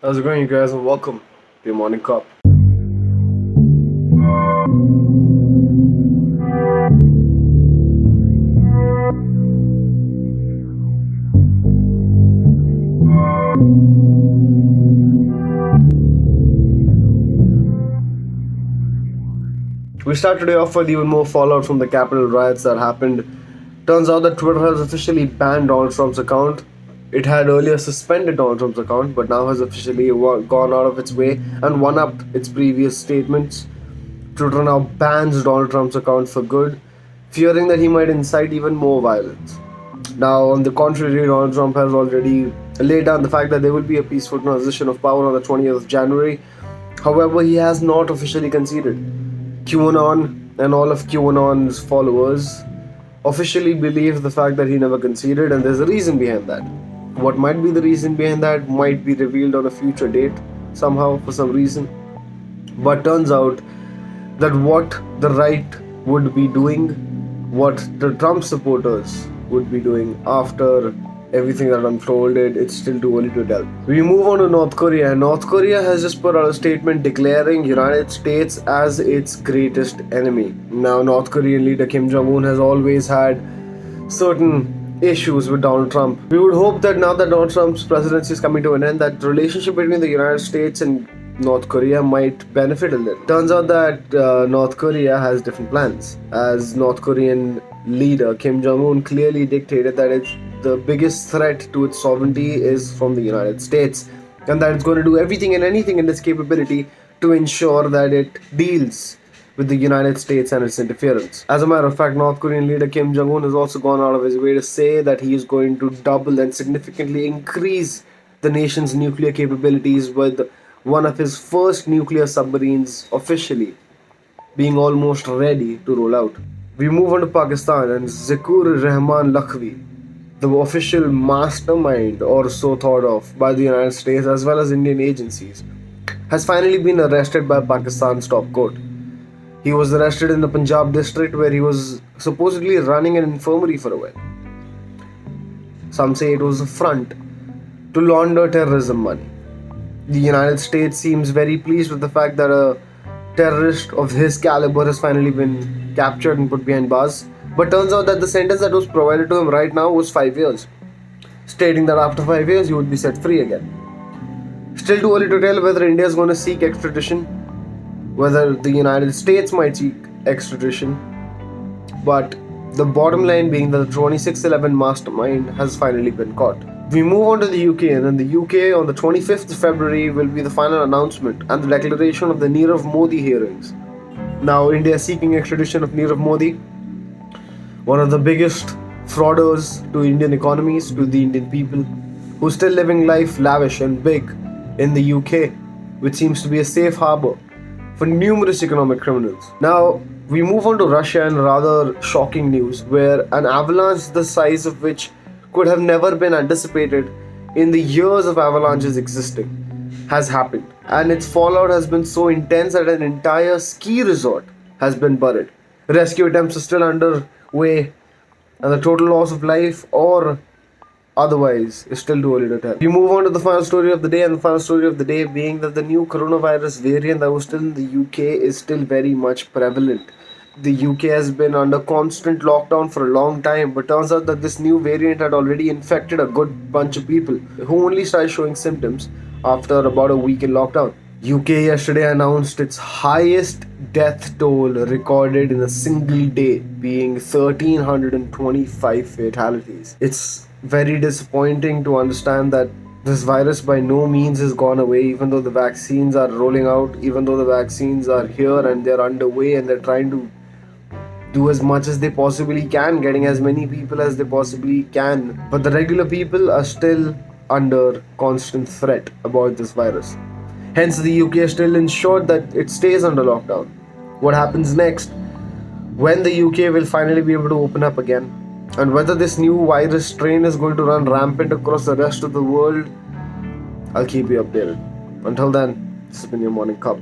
How's it going, you guys, and welcome to your Morning Cup. We start today off with even more fallout from the Capitol riots that happened. Turns out that Twitter has officially banned Donald Trump's account. It had earlier suspended Donald Trump's account, but now has officially gone out of its way and one-upped its previous statements. Twitter now bans Donald Trump's account for good, fearing that he might incite even more violence. Now, on the contrary, Donald Trump has already laid down the fact that there will be a peaceful transition of power on the 20th of January. However, he has not officially conceded. QAnon and all of QAnon's followers officially believe the fact that he never conceded, and there's a reason behind that. What might be the reason behind that might be revealed on a future date, somehow, for some reason. But turns out that what the right would be doing, what the Trump supporters would be doing after everything that unfolded, it's still too early to tell. We move on to North Korea, and North Korea has just put out a statement declaring United States as its greatest enemy. Now, North Korean leader Kim Jong-un has always had certain issues with Donald Trump. We would hope that now that Donald Trump's presidency is coming to an end, that the relationship between the United States and North Korea might benefit a little. Turns out that North Korea has different plans, as North Korean leader Kim Jong-un clearly dictated that the biggest threat to its sovereignty is from the United States, and that it's going to do everything and anything in its capability to ensure that it deals with the United States and its interference. As a matter of fact, North Korean leader Kim Jong-un has also gone out of his way to say that he is going to double and significantly increase the nation's nuclear capabilities, with one of his first nuclear submarines officially being almost ready to roll out. We move on to Pakistan, and Zakur Rahman Lakhvi, the official mastermind or so thought of by the United States as well as Indian agencies, has finally been arrested by Pakistan's top court. He was arrested in the Punjab district where he was supposedly running an infirmary for a while. Some say it was a front to launder terrorism money. The United States seems very pleased with the fact that a terrorist of his caliber has finally been captured and put behind bars. But turns out that the sentence that was provided to him right now was 5 years, stating that after 5 years he would be set free again. Still too early to tell whether India is going to seek extradition, whether the United States might seek extradition, but the bottom line being that the 2611 mastermind has finally been caught. We move on to the UK, and in the UK on the 25th of February will be the final announcement and the declaration of the Nirav Modi hearings. Now, India is seeking extradition of Nirav Modi, one of the biggest frauders to Indian economies, to the Indian people, who's still living life lavish and big in the UK, which seems to be a safe harbor for numerous economic criminals. Now, we move on to Russia, and rather shocking news, where an avalanche the size of which could have never been anticipated in the years of avalanches existing has happened. And its fallout has been so intense that an entire ski resort has been buried. Rescue attempts are still underway, and the total loss of life or otherwise is still too early to tell. We move on to the final story of the day, and the final story of the day being that the new coronavirus variant that was still in the UK is still very much prevalent. The UK has been under constant lockdown for a long time, but turns out that this new variant had already infected a good bunch of people who only started showing symptoms after about a week in lockdown. UK yesterday announced its highest death toll recorded in a single day, being 1,325 fatalities. It's very disappointing to understand that this virus by no means has gone away, even though the vaccines are rolling out, even though the vaccines are here and they're underway and they're trying to do as much as they possibly can, getting as many people as they possibly can. But the regular people are still under constant threat about this virus. Hence, the UK is still ensured that it stays under lockdown. What happens next, when the UK will finally be able to open up again, and whether this new virus strain is going to run rampant across the rest of the world, I'll keep you updated. Until then, this has been your Morning Cup.